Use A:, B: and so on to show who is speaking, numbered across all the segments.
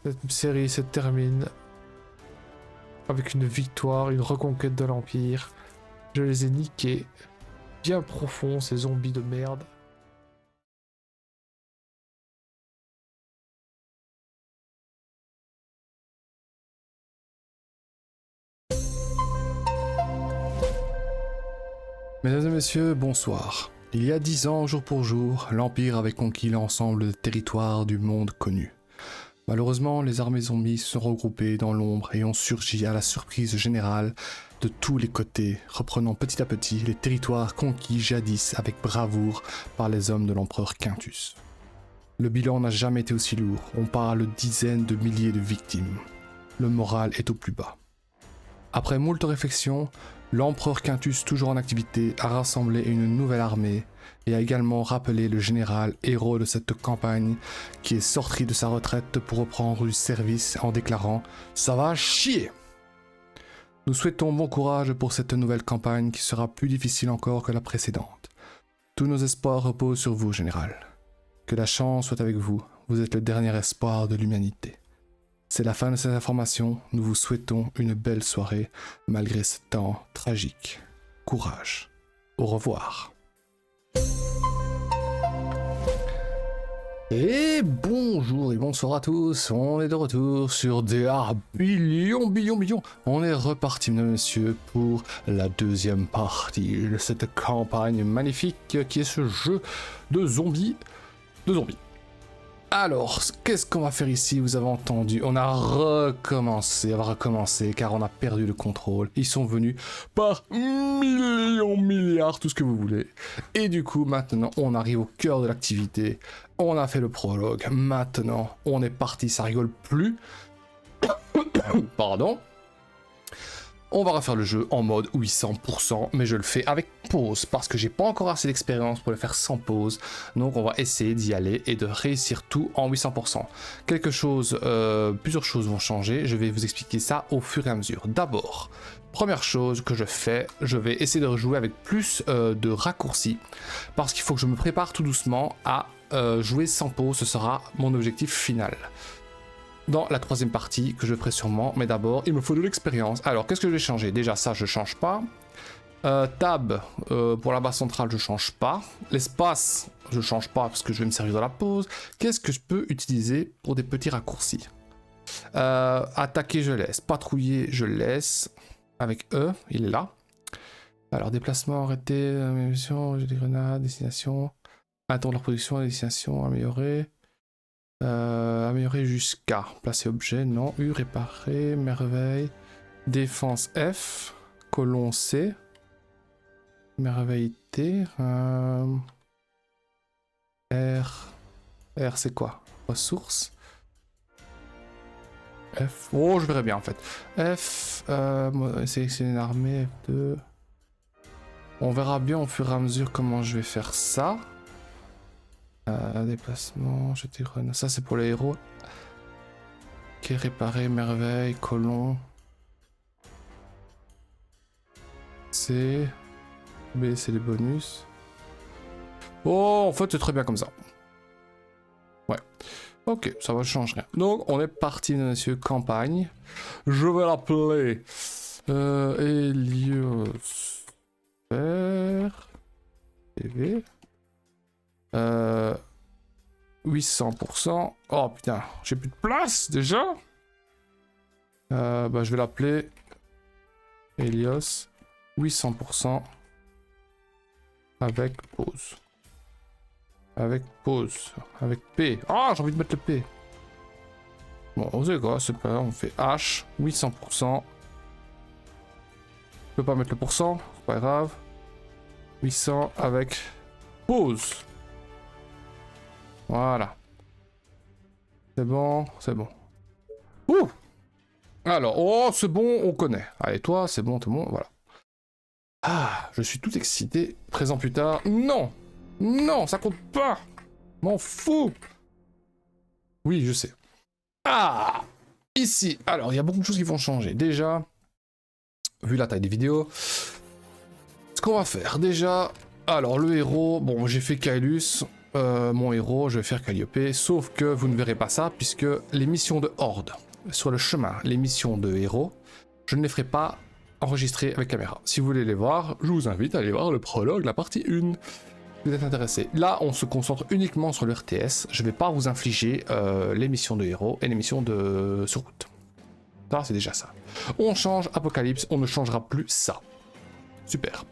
A: Cette série se termine avec une victoire, une reconquête de l'Empire. Je les ai niqués bien profond, ces zombies de merde.
B: Mesdames et messieurs, bonsoir. Il y a 10 ans, jour pour jour, l'Empire avait conquis l'ensemble des territoires du monde connu. Malheureusement, les armées zombies se sont regroupées dans l'ombre et ont surgi à la surprise générale de tous les côtés, reprenant petit à petit les territoires conquis jadis avec bravoure par les hommes de l'empereur Quintus. Le bilan n'a jamais été aussi lourd, on parle de dizaines de milliers de victimes. Le moral est au plus bas. Après moult réflexions, l'empereur Quintus, toujours en activité, a rassemblé une nouvelle armée et a également rappelé le général héros de cette campagne qui est sorti de sa retraite pour reprendre du service en déclarant « Ça va chier !» Nous souhaitons bon courage pour cette nouvelle campagne qui sera plus difficile encore que la précédente. Tous nos espoirs reposent sur vous, général. Que la chance soit avec vous, vous êtes le dernier espoir de l'humanité. C'est la fin de cette information, nous vous souhaitons une belle soirée malgré ce temps tragique. Courage. Au revoir. Et bonjour et bonsoir à tous, on est de retour sur DR Billion. On est reparti, mesdames et messieurs, pour la deuxième partie de cette campagne magnifique qui est ce jeu de zombies. Alors, qu'est-ce qu'on va faire ici? Vous avez entendu, on va recommencer car on a perdu le contrôle. Ils sont venus par milliards, tout ce que vous voulez. Et du coup, maintenant, on arrive au cœur de l'activité. On a fait le prologue. Maintenant, on est parti, ça rigole plus. Pardon. On va refaire le jeu en mode 800%, mais je le fais avec pause, parce que j'ai pas encore assez d'expérience pour le faire sans pause. Donc on va essayer d'y aller et de réussir tout en 800%. Plusieurs choses vont changer, je vais vous expliquer ça au fur et à mesure. D'abord, première chose que je fais, je vais essayer de rejouer avec plus de raccourcis, parce qu'il faut que je me prépare tout doucement à jouer sans pause, ce sera mon objectif final. Dans la troisième partie que je ferai sûrement, mais d'abord il me faut de l'expérience. Alors qu'est-ce que je vais changer? Déjà ça je change pas. Tab pour la barre centrale je change pas. L'espace je change pas parce que je vais me servir de la pause. Qu'est-ce que je peux utiliser pour des petits raccourcis? Attaquer je laisse, patrouiller je laisse. Avec E, il est là. Alors déplacement, arrêter, mission, j'ai des grenades, destination, attendre leur production, destination, améliorer. Améliorer jusqu'à. Placer objet, non. U, réparer, merveille. Défense F. Colon C. Merveille T. R. R c'est quoi? Ressources. F. Oh, je verrai bien en fait. F. Sélectionner une armée. F2. On verra bien au fur et à mesure comment je vais faire ça. Déplacement, jeter grenade. Ça c'est pour les héros. Ok, réparer, merveille, colon. C. B c'est les bonus. Oh, en fait c'est très bien comme ça. Ouais. Ok, ça va changer rien. Donc on est parti, monsieur, campagne. Je vais l'appeler Heliosphère TV. 800%. Oh putain, j'ai plus de place déjà. Je vais l'appeler Helios 800% avec pause. Avec pause. Avec P. Ah, j'ai envie de mettre le P. Bon, vous savez quoi, c'est pas grave, on fait H 800%. Je peux pas mettre le pourcent, c'est pas grave. 800 avec pause. Voilà. C'est bon, c'est bon. Ouh! Alors, oh, c'est bon, on connaît. Allez, toi, c'est bon, tout le monde, voilà. Ah, je suis tout excité. 13 ans plus tard. Non! Non, ça compte pas! M'en fous! Oui, je sais. Ah! Ici, alors, il y a beaucoup de choses qui vont changer. Déjà, vu la taille des vidéos, ce qu'on va faire, déjà... Alors, le héros, bon, j'ai fait Kaelus. mon héros, je vais faire Calliope, sauf que vous ne verrez pas ça, puisque les missions de Horde, sur le chemin, les missions de héros, je ne les ferai pas enregistrer avec caméra. Si vous voulez les voir, je vous invite à aller voir le prologue, la partie 1. Vous êtes intéressé. Là, on se concentre uniquement sur le RTS. Je ne vais pas vous infliger les missions de héros et les missions de sur route. Ça, c'est déjà ça. On change Apocalypse, on ne changera plus ça. Super.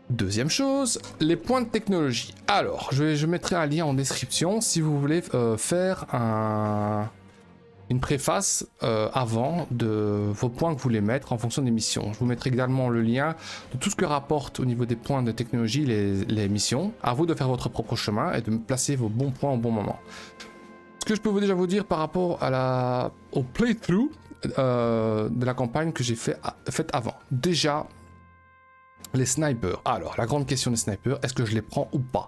B: Deuxième chose, les points de technologie. Alors, je mettrai un lien en description si vous voulez faire une préface avant de vos points que vous voulez mettre en fonction des missions. Je vous mettrai également le lien de tout ce que rapporte au niveau des points de technologie les missions. À vous de faire votre propre chemin et de placer vos bons points au bon moment. Ce que je peux déjà vous dire par rapport au playthrough de la campagne que j'ai faite avant. Déjà, les snipers. Alors, la grande question des snipers, est-ce que je les prends ou pas?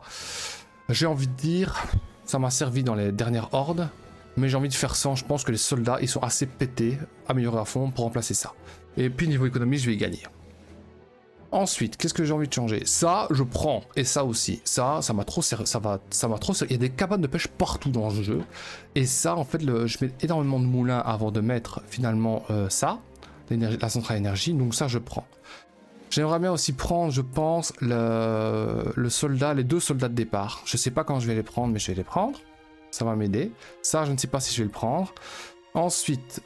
B: J'ai envie de dire, ça m'a servi dans les dernières hordes. Mais j'ai envie de faire sans, je pense que les soldats, ils sont assez pétés, améliorés à fond pour remplacer ça. Et puis niveau économie, je vais y gagner. Ensuite, qu'est-ce que j'ai envie de changer? Ça, je prends, et ça aussi. Ça m'a trop servi, ça m'a trop servi. Il y a des cabanes de pêche partout dans ce jeu. Et ça, en fait, je mets énormément de moulins avant de mettre finalement ça, la centrale énergie, donc ça, je prends. J'aimerais bien aussi prendre, je pense, le soldat, les 2 soldats de départ. Je sais pas quand je vais les prendre, mais je vais les prendre. Ça va m'aider. Ça, je ne sais pas si je vais le prendre. Ensuite,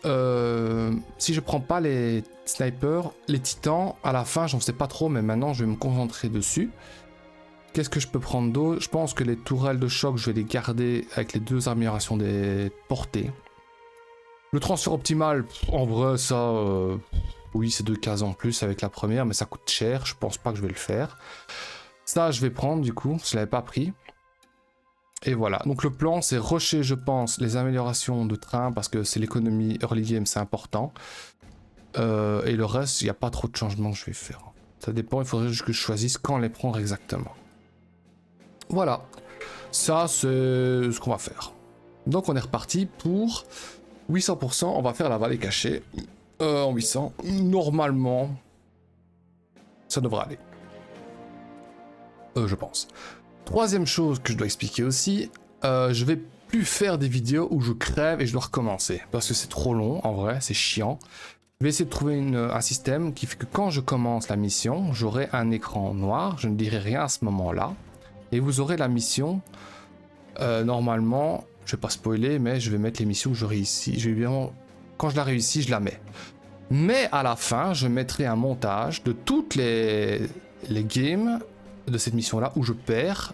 B: si je prends pas les snipers, les titans, à la fin, j'en sais pas trop, mais maintenant, je vais me concentrer dessus. Qu'est-ce que je peux prendre d'autre? Je pense que les tourelles de choc, je vais les garder avec les 2 améliorations des portées. Le transfert optimal, en vrai, ça... oui, c'est 2 cases en plus avec la première, mais ça coûte cher. Je pense pas que je vais le faire. Ça, je vais prendre, du coup. Je l'avais pas pris. Et voilà, donc le plan c'est rusher je pense les améliorations de train parce que c'est l'économie early game, c'est important. Et le reste, il n'y a pas trop de changements que je vais faire. Ça dépend, il faudrait juste que je choisisse quand les prendre exactement. Voilà, ça c'est ce qu'on va faire. Donc on est reparti pour 800%, on va faire la vallée cachée en 800. Normalement, ça devrait aller. Je pense. Troisième chose que je dois expliquer aussi, je vais plus faire des vidéos où je crève et je dois recommencer. Parce que c'est trop long, en vrai, c'est chiant. Je vais essayer de trouver un système qui fait que quand je commence la mission, j'aurai un écran noir, je ne dirai rien à ce moment-là. Et vous aurez la mission, normalement, je vais pas spoiler, mais je vais mettre les missions que je réussis. Je vais évidemment, quand je la réussis, je la mets. Mais à la fin, je mettrai un montage de toutes les games de cette mission là où je perds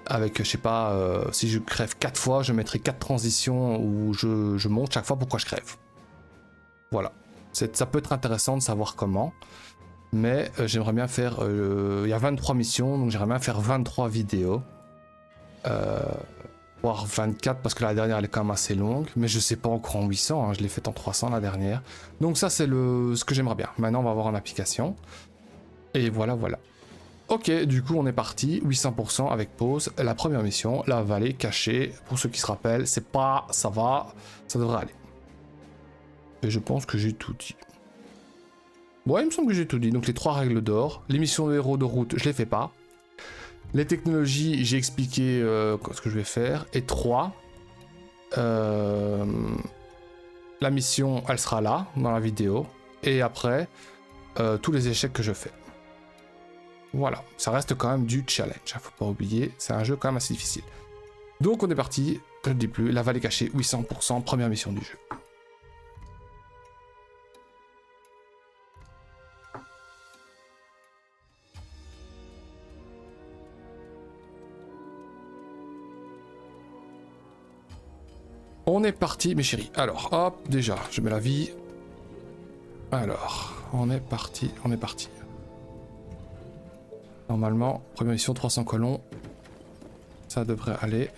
B: avec je sais pas si je crève 4 fois je mettrai 4 transitions où je montre chaque fois pourquoi je crève. Voilà, ça peut être intéressant de savoir comment, mais j'aimerais bien faire il y a 23 missions donc j'aimerais bien faire 23 vidéos voire 24 parce que la dernière elle est quand même assez longue, mais je sais pas encore en 800 hein, je l'ai faite en 300 la dernière, donc ça c'est ce que j'aimerais bien. Maintenant on va voir en application et voilà. Ok, du coup on est parti, 800% avec pause. La première mission, la vallée cachée, pour ceux qui se rappellent, c'est pas... ça va, ça devrait aller. Et je pense que j'ai tout dit. Ouais, il me semble que j'ai tout dit. Donc les 3 règles d'or, les missions de héros de route, je les fais pas. Les technologies, j'ai expliqué ce que je vais faire. Et 3, la mission, elle sera là, dans la vidéo. Et après, tous les échecs que je fais. Voilà, ça reste quand même du challenge, faut pas oublier, c'est un jeu quand même assez difficile. Donc on est parti, je ne dis plus, la vallée cachée, 800%, première mission du jeu. On est parti mes chéris, alors hop, déjà, je mets la vie. Alors, on est parti. Normalement, première mission 300 colons. Ça devrait aller.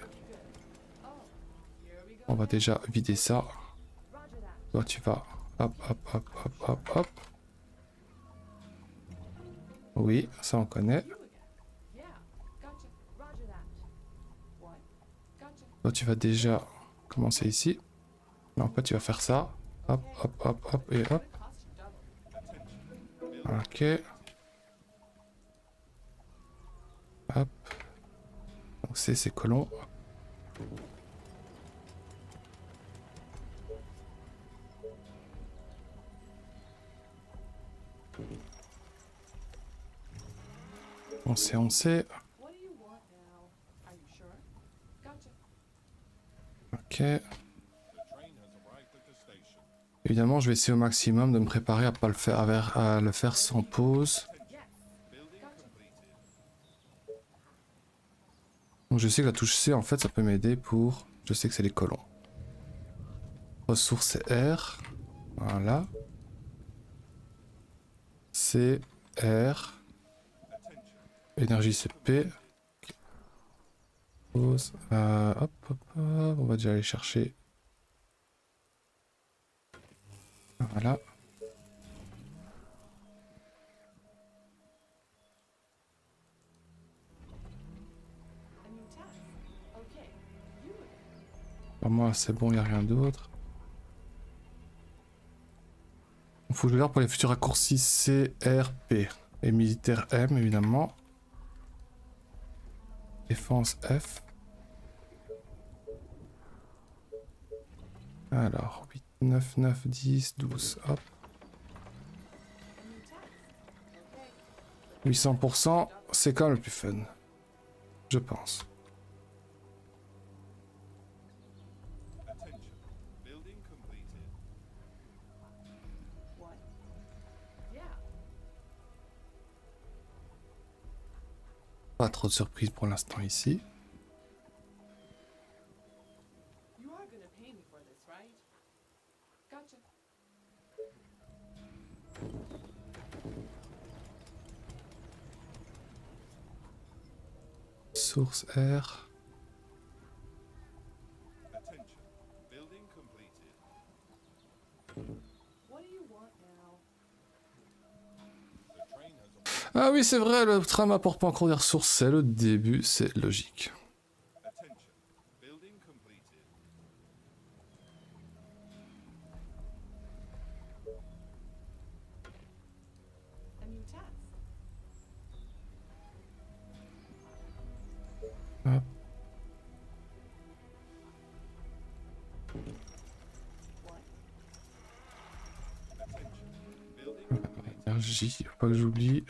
B: On va déjà vider ça. Toi tu vas. Hop. Oui, ça on connaît. Toi tu vas déjà commencer ici. Non, en fait tu vas faire ça. Hop et hop. Ok. Hop. Donc c'est ces colons. On sait, on sait. Ok. Évidemment, je vais essayer au maximum de me préparer à pas le faire, à le faire sans pause. Donc je sais que la touche C, en fait, ça peut m'aider pour... Je sais que c'est les colons. Ressources c'est R. Voilà. C, R. Énergie c'est P. Pause. Hop, hop, hop. On va déjà aller chercher. Voilà. Pour moi, c'est bon, il n'y a rien d'autre. Il faut que je regarde pour les futurs raccourcis C, R, P. Et militaire M, évidemment. Défense F. Alors, 8, 9, 9, 10, 12, hop. 800%, c'est quand même le plus fun. Je pense. Pas trop de surprises pour l'instant ici. Source R. Ah oui, c'est vrai, le train m'apporte pas encore des ressources, c'est le début, c'est logique. Hop. Énergie, faut pas que j'oublie.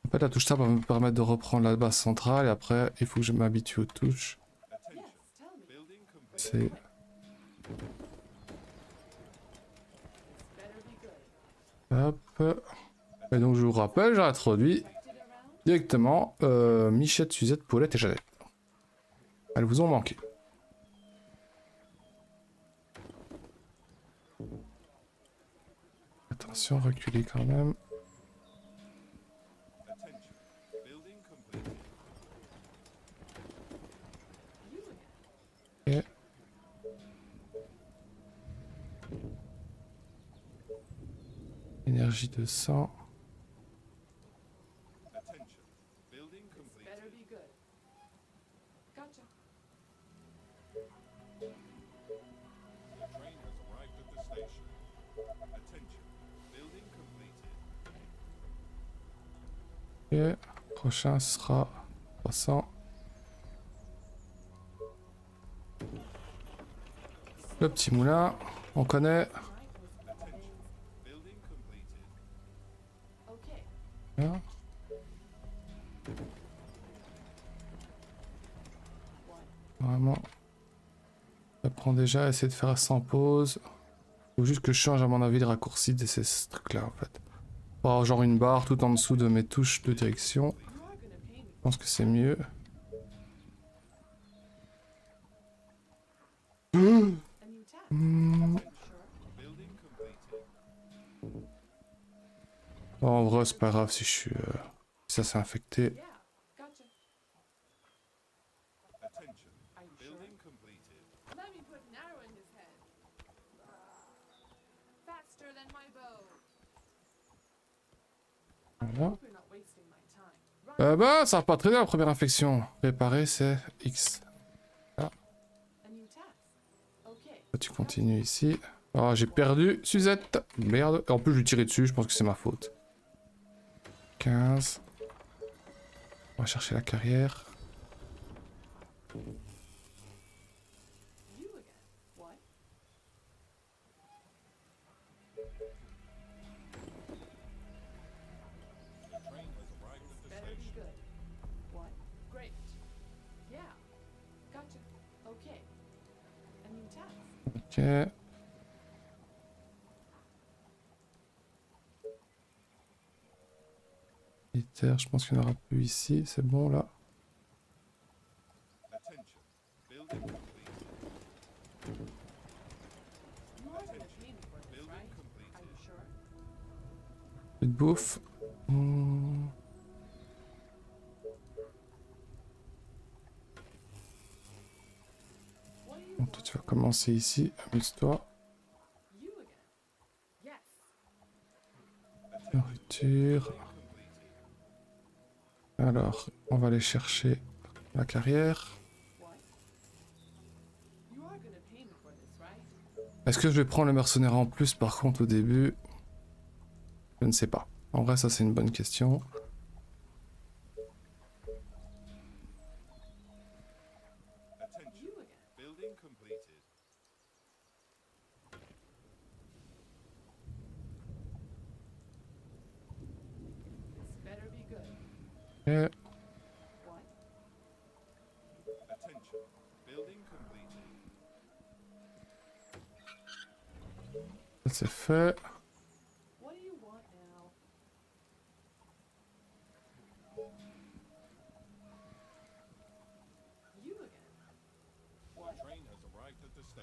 B: En fait, la touche tab va me permettre de reprendre la base centrale et après, il faut que je m'habitue aux touches. C'est... Hop. Et donc, je vous rappelle, j'ai introduit directement Michette, Suzette, Paulette et Jeannette. Elles vous ont manqué. Attention, reculez quand même. Ok. Énergie de 100. Ok. Prochain sera 300. Le petit moulin, on connaît. Bien. Vraiment. Ça prend déjà, essayer de faire sans pause. Faut juste que je change à mon avis le raccourci de ces trucs là en fait. Pour avoir genre une barre tout en dessous de mes touches de direction. Je pense que c'est mieux. Bon, en vrai c'est pas grave si je suis... si ça s'est infecté. Voilà. Bah, ça va pas très bien la première infection. Réparer, c'est X. Là. Tu continues ici. Oh, j'ai perdu Suzette. Merde. En plus, je lui tirais dessus, je pense que c'est ma faute. 15. On va chercher la carrière. Ok. Militaire, je pense qu'il n'y en aura plus ici. C'est bon là. Plus de bouffe. Bon, toi, tu vas commencer ici. Amuse-toi. Nourriture. Alors, on va aller chercher la carrière. Est-ce que je vais prendre le mercenaire en plus par contre au début? Je ne sais pas. En vrai, ça c'est une bonne question. Ok. Ça c'est fait.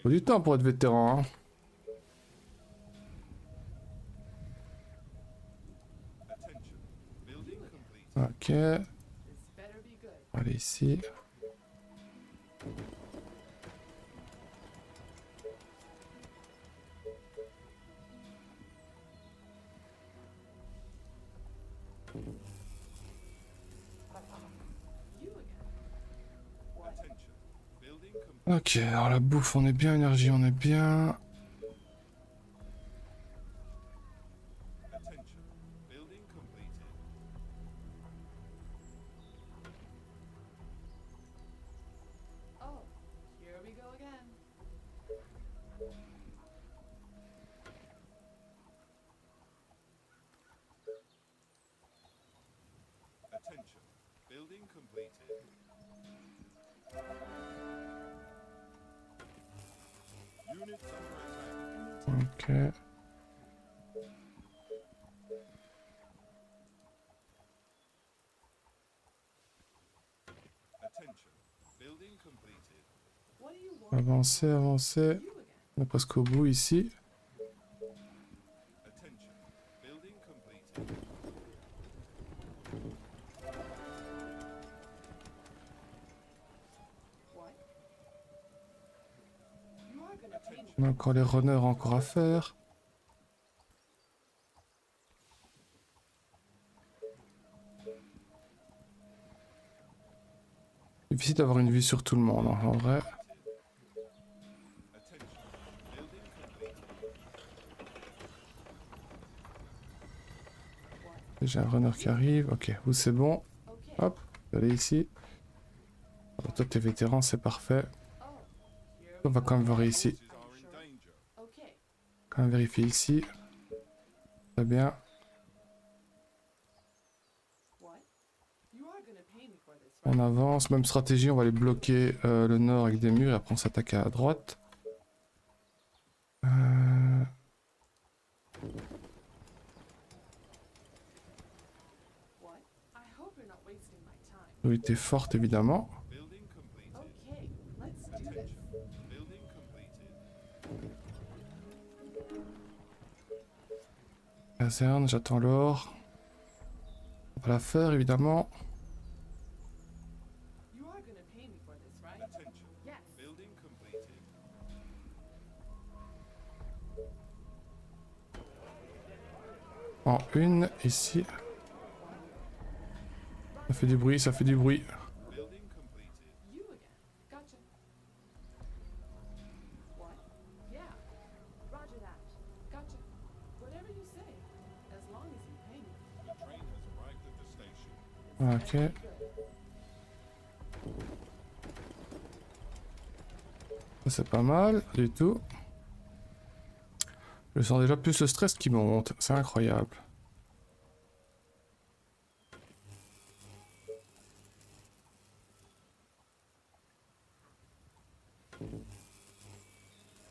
B: Faut du temps pour être vétéran, hein. Ok. On va aller ici. Ok, alors la bouffe on est bien, énergie on est bien. Ok. Avancer, avancer. On est presque au bout ici. On a encore les runners encore à faire. Difficile d'avoir une vue sur tout le monde, hein, en vrai. J'ai un runner qui arrive. Ok, vous c'est bon. Hop, allez ici. Alors, toi t'es vétéran, c'est parfait. On va quand même voir ici. Quand même vérifier ici. Très bien. On avance, même stratégie, on va aller bloquer le nord avec des murs et après on s'attaque à droite. Priorité forte évidemment. Caserne, j'attends l'or. On va la faire évidemment. En une, ici. Ça fait du bruit, ça fait du bruit. Ok. Ça, c'est pas mal du tout. Je sens déjà plus le stress qui monte. C'est incroyable.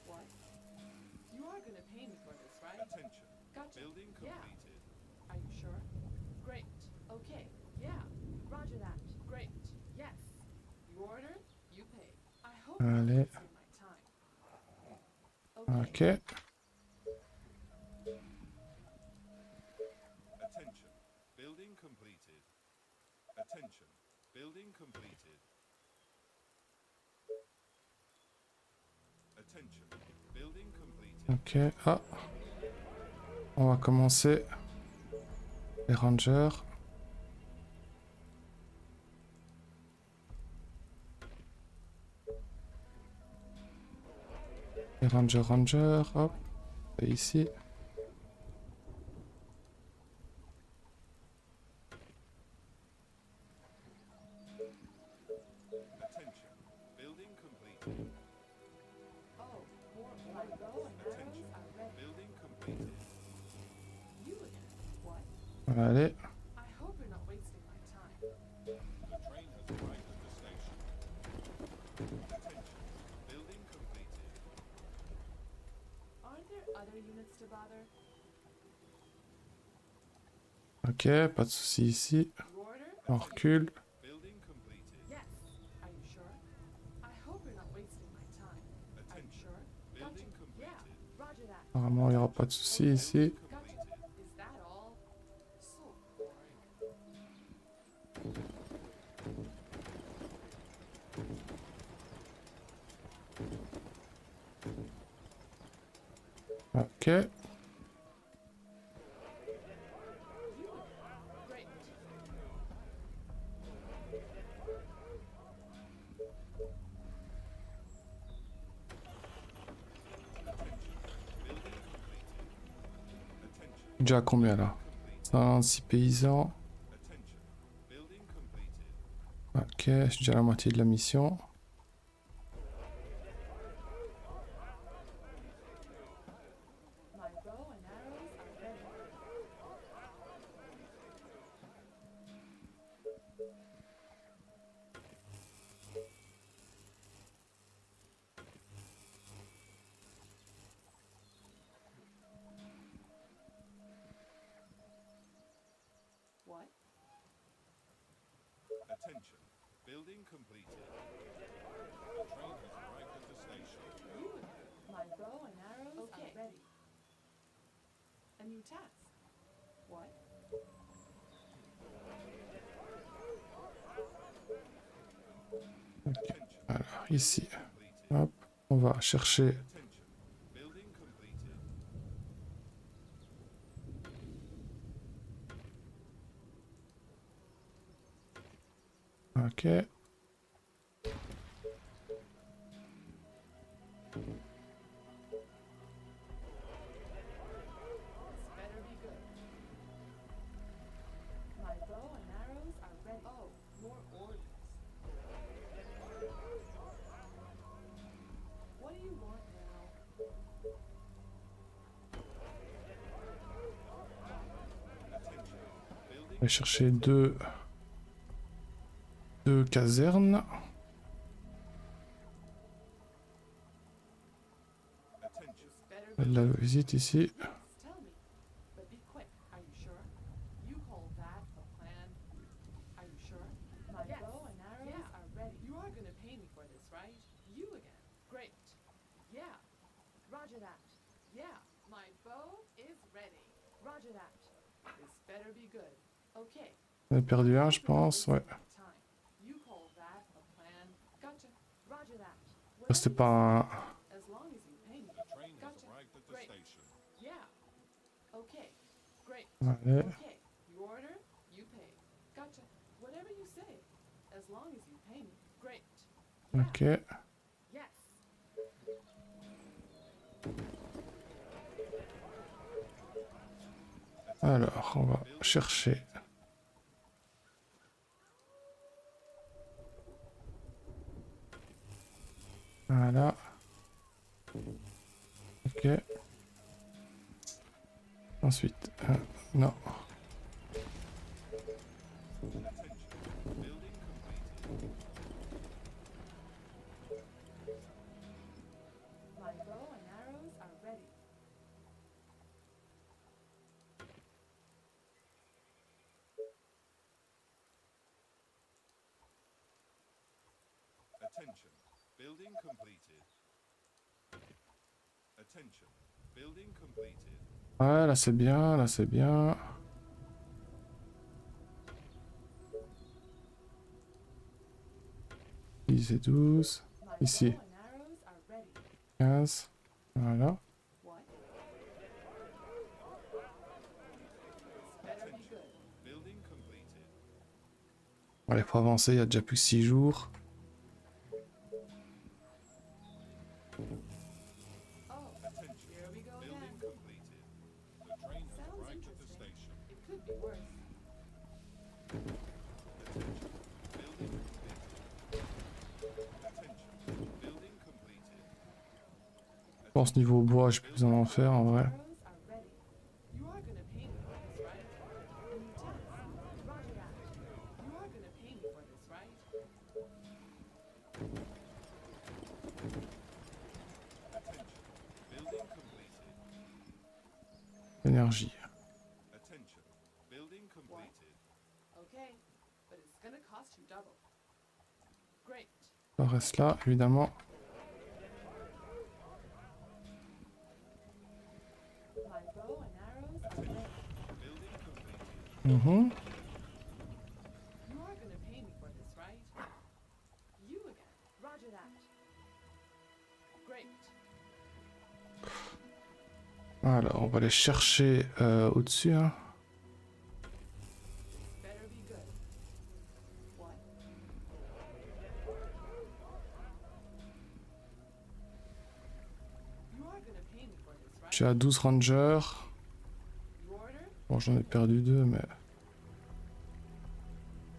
C: What? You are gonna pay me for this, right?
D: Attention.
C: Gotcha.
D: Building
C: Yeah.
D: completed.
C: Are you sure? Great. Okay. Yeah. Roger that. Great. Yes. You ordered, you pay. I hope you're not
B: Allez.
C: wasting my time. Okay.
B: Ok.
D: Attention. Building completed. Attention. Building completed. Attention. Building completed.
B: Ok. Ah. On va commencer. Les rangers. Les rangers. Hop. Et ici.
D: Attention. Building completed.
C: Oh, more my bow and arrows are ready.
D: Building completed.
C: You again? What?
B: Allez.
C: I hope you're not wasting my time.
D: The train has arrived at the station. Attention. Building completed.
C: Aren't there other units to bother?
B: Ok. Pas de souci ici.
C: You ordered?
B: On recule.
D: Building completed.
C: Yes. Are you sure? I hope you're not wasting my time. Are you
D: Attention.
C: sure? Gotcha.
D: Building
C: Yeah.
D: completed.
C: Roger that.
B: Apparemment, il n'y aura pas de souci ici.
C: Gotcha. Is that all? So boring.
B: Ok.
C: You again. Great.
D: Attention.
B: Déjà à combien là? 56 paysans.
D: Attention. Building completed.
B: Ok. J'ai déjà la moitié de la mission.
C: My bow and arrows are ready. What?
D: Attention. Building completed. The train has arrived at the station.
C: You again. My bow and arrows are ready. A new task. What?
D: Attention.
B: Alors, ici.
D: Completed.
B: Hop. On va chercher.
D: Attention. Building completed.
B: Ok.
C: This better be good. My bow and arrows are ready. Oh, more orders. What do you want now?
D: Attention. Building
B: On va chercher deux casernes.
D: attention.
C: This better be
B: La visite ici.
C: Yes, tell me. But be quick. Are you sure? You call that a plan? Are you sure? My bow and arrows are ready. You are gonna pay me for this, right? You again. Great. Yeah. Roger that. Yeah. My bow is ready. Roger that. This better be good. Okay.
B: On a perdu un, je pense. Ouais.
C: You call that a plan? Gotcha. Roger that.
B: C'était pas un.
C: As long as you pay me.
D: The train has
C: Gotcha.
D: arrived at the
C: Great.
D: station.
C: Yeah. Okay. Great.
B: Allez.
C: Okay. You order, you pay. Gotcha. Whatever you say. As long as you pay me. Great. Yeah.
B: Ok.
C: Yes.
B: Alors, on va chercher Voilà. Ok. Ensuite, non.
C: My bow and arrows are ready.
D: Attention. Building completed. Attention. Building completed.
B: Ouais, là c'est bien, là c'est bien. Et 12,
C: My
B: ici
C: bow and arrows are ready.
B: 15, voilà.
C: What? Better be good.
D: Building completed.
B: Allez, pour avancer, il y a déjà plus que 6 jours.
C: Oh,
D: Attention.
C: here we go
D: Building
C: again.
D: completed. The train has
C: Sounds
D: arrived at the
C: interesting.
D: station.
C: It could be worse.
D: Attention. Building completed. Attention. Building completed.
B: Je pense niveau bois, j'ai plus besoin d'en faire en vrai.
C: Arrows are ready. You are gonna pay me for this, right? Yes. Roger that. You are gonna pay me for this, right?
D: Building completed.
B: Énergie.
D: Attention. Building completed.
C: Okay, but it's gonna cost you double. Great.
B: Ça reste là, évidemment.
C: My bow and arrows are ready.
D: Building completed.
B: Mhm.
C: You are gonna pay me for this, right? You again. Roger that. Great.
B: Alors, on va aller chercher au-dessus. Hein.
C: Better be good. What? You are gonna pay me for this,
B: Je
C: right?
B: suis à 12 rangers.
C: You order?
B: Bon, j'en ai perdu 2, mais...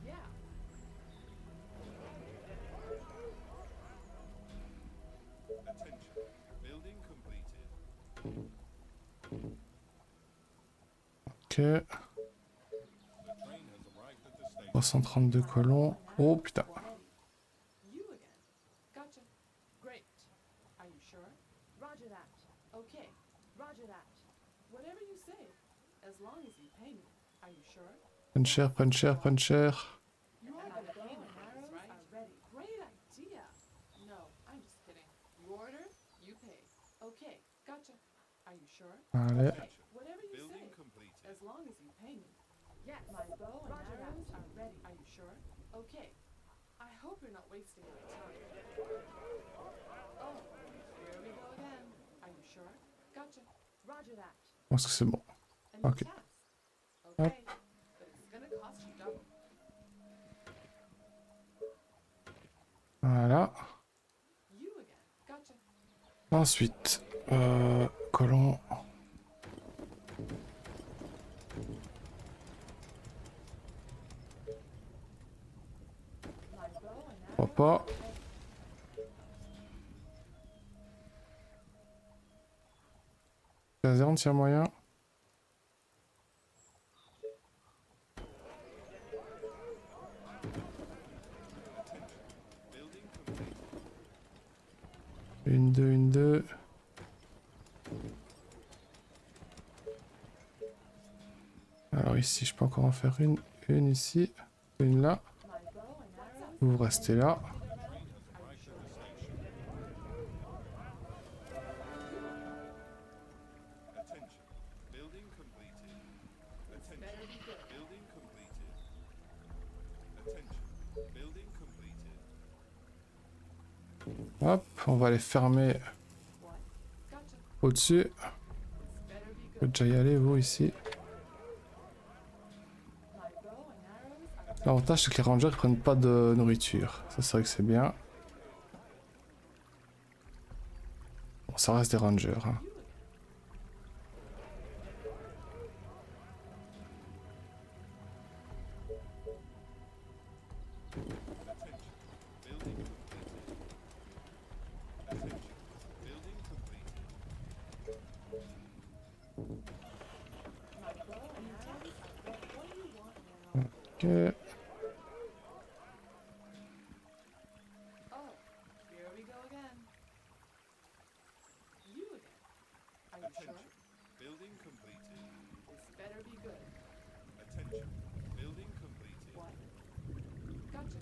C: Yeah.
D: Attention. Building completed.
B: Ok.
D: The train has arrived at the station.
B: 332 colons. Oh, putain.
C: Ready. You again. Gotcha. Great. Are you sure? Roger that. Okay. Roger that. Whatever you say. As long as you pay me. Are you sure?
B: Prenne cher, prenne cher, prenne cher.
C: You are gonna pay me for this, right? Ready. Great idea. No, I'm just kidding. You order, you pay. Okay, gotcha. Are you sure?
B: Allez.
C: Okay, whatever you
D: Building
C: say.
D: completed.
C: As long as you pay me. Yes. My bow and arrows are ready. Are you sure? Okay. I hope you're not wasting my time. Oh, here we go again. Are you sure? Gotcha. Roger that.
B: Je pense que c'est bon.
C: A new
B: Okay.
C: task. Okay, but it's gonna cost you double.
B: Voilà.
C: You again. Gotcha.
B: Ensuite, colons.
C: My bow and arrows.
B: Pourquoi pas.
C: are ready.
B: Caserne, s'il y a moyen.
D: Building completed.
B: Une, deux, une, deux. Alors ici, je peux encore en faire une. Une ici. Une là.
C: My bow and arrows.
B: Vous restez là.
D: Attention. Building completed. Attention.
C: Better be good.
D: Building completed. Attention. Building completed.
B: Hop, on va aller fermer
C: What? Gotcha.
B: au-dessus.
C: Better be
B: Je peux
C: good.
B: déjà y aller, vous, ici.
C: My bow and arrows are ready.
B: L'avantage, c'est que les rangers ils prennent pas de nourriture. Ça, c'est vrai que c'est bien. Bon, ça reste des rangers. Hein.
D: Attention. Building completed.
A: Ok.
C: Oh, here we go again. You again. Are you sure?
D: Attention. Building completed.
C: This better be good.
D: Attention. Building completed.
C: What? Gotcha.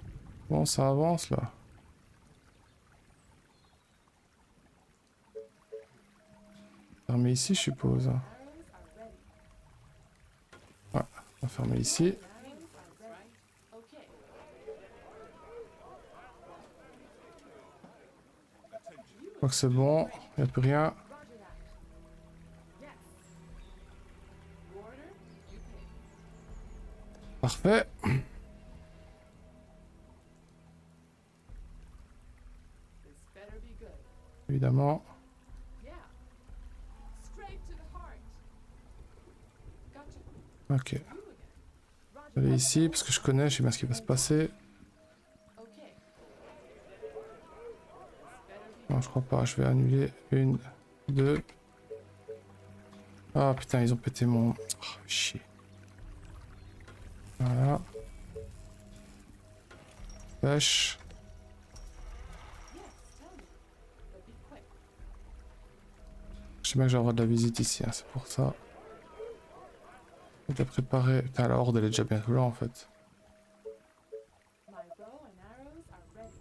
A: Bon, ça avance là. Fermer ici, je suppose.
C: Arrows are ready.
A: On va fermer ici.
C: Arrows are ready. Okay.
D: Attention.
A: Je crois que c'est bon. Il n'y a plus rien.
C: Roger that. Yes. You order, you pay.
A: Parfait.
C: This better be good.
A: Évidemment.
C: Yeah. Straight to the heart. Gotcha.
A: Ok.
C: You again.
A: Je vais aller ici parce que je connais, je sais bien ce qui va se passer.
C: Okay. This better be
A: Non, je crois pas. Je vais annuler. 1, 2. Ah putain, ils ont pété mon... Oh, chier. Voilà. Pêche.
C: Yes, tell me. But be quick.
A: Je sais bien que j'ai le droit de la visite ici, hein, c'est pour ça. Déjà préparé. Putain, la horde elle est déjà bientôt là en fait.
C: My bow and arrows are ready.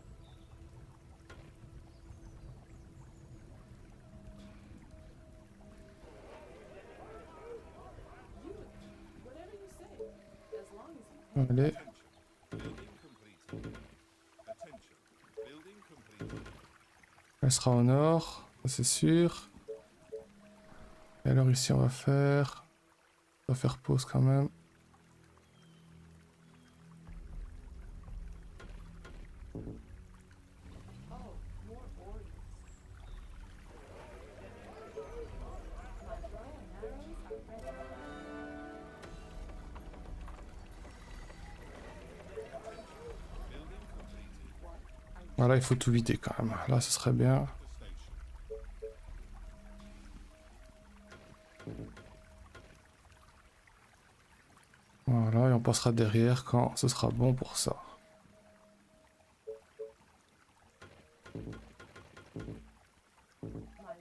C: You again. Whatever you say. As long as you pay.
A: Allez.
D: Building completed. Attention. Building completed.
A: Elle sera au nord, ça c'est sûr. Et alors ici on va faire... On va faire pause quand même.
C: Oh, more orders. My bow and arrows are ready.
D: Building completed.
C: What? Are you
A: Voilà, il faut tout vider quand même. Là ce serait bien.
D: The station.
A: Voilà, et on passera derrière quand ce sera bon pour ça.
C: my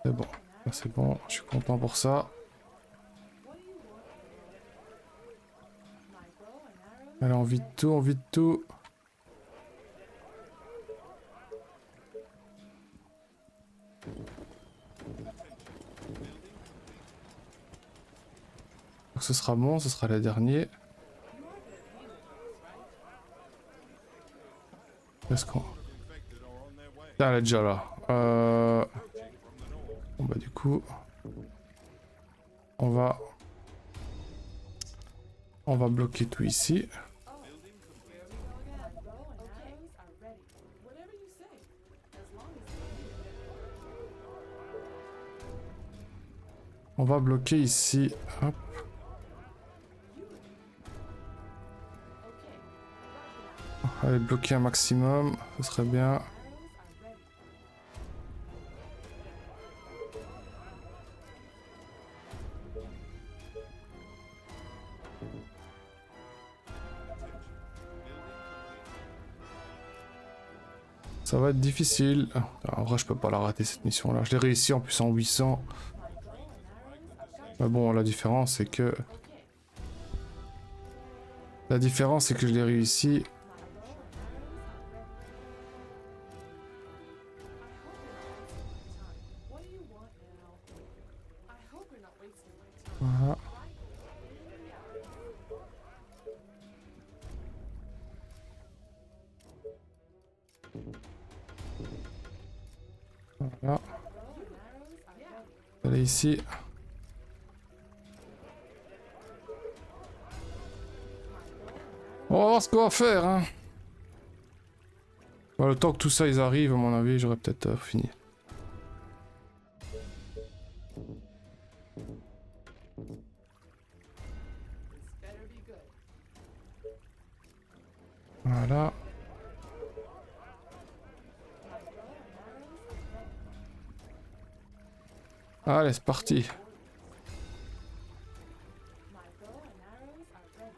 A: C'est
C: bow
A: bon,
C: and
A: là
C: arrows?
A: c'est bon, je suis content pour ça.
C: What do you want? My bow and arrows?
A: Allez, on vide tout, on vide tout. Donc ce sera bon, ce sera les derniers. Est-ce qu'on...
D: Infected are on their way.
A: Là, elle est déjà là.
D: Approaching from the north.
A: Bon bah du coup... On va... On va bloquer tout ici.
C: Building complete. My bow and arrows are ready. Whatever you say. As long as you
A: On va bloquer ici. Hop.
C: okay.
A: Allez, bloquer un maximum. Ce serait bien.
C: Arrows are ready.
A: Ça va être difficile. En vrai, je peux pas la rater cette mission là. Je l'ai réussi en plus en 800. Mais bon, la différence c'est que... La différence c'est que je l'ai réussi.
C: What do you want now? I hope you're not wasting my time.
A: Voilà. Voilà. Allez ici. On va voir ce qu'on va faire, hein. Bon, le temps que tout ça ils arrivent, à mon avis, j'aurais peut-être fini.
C: This better be good.
A: Voilà. Allez, c'est parti.
C: My bow and arrows are ready.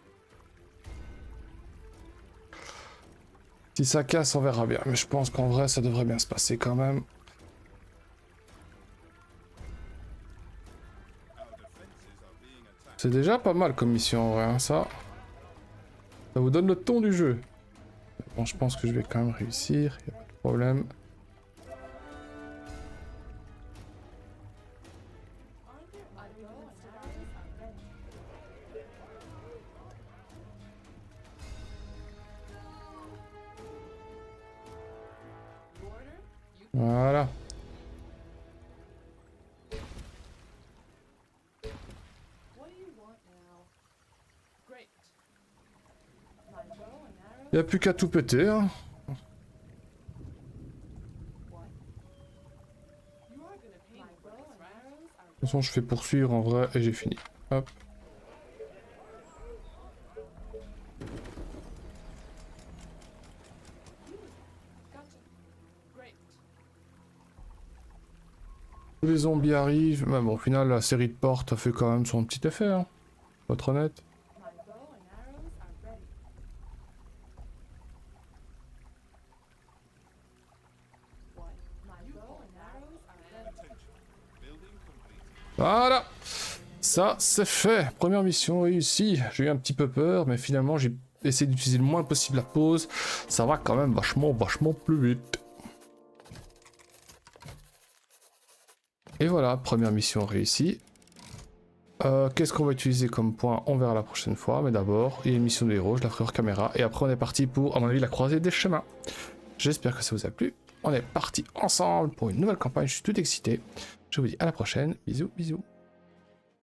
B: Si ça casse, on verra bien. Mais je pense qu'en vrai, ça devrait bien se passer quand même. C'est déjà pas mal comme mission, en vrai, hein, ça. Ça vous donne le ton du jeu. Bon, je pense que je vais quand même réussir, y a pas de problème. Voilà.
C: What do you want now? Great. My bow and arrow.
B: Y a plus qu'à tout péter, hein.
C: What? You are gonna pay me for this, right?
B: De toute façon, je fais poursuivre en vrai et j'ai fini. Hop.
C: Gotcha. Great.
B: Tous les zombies arrivent. Mais bon, au final, la série de portes a fait quand même son petit effet, hein. Faut être honnête.
C: My bow and arrows are ready. What? My bow and arrows are ready.
D: Attention. Building completed.
B: Voilà. Ça, c'est fait. Première mission réussie. J'ai eu un petit peu peur, mais finalement, j'ai essayé d'utiliser le moins possible la pause. Ça va quand même vachement plus vite. Et voilà, première mission réussie. Qu'est-ce qu'on va utiliser comme point? On verra la prochaine fois, mais d'abord, il y a une mission de héros, je la ferai hors caméra, et après on est parti pour, à mon avis, la croisée des chemins. J'espère que ça vous a plu. On est parti ensemble pour une nouvelle campagne, je suis tout excité. Je vous dis à la prochaine, bisous, bisous.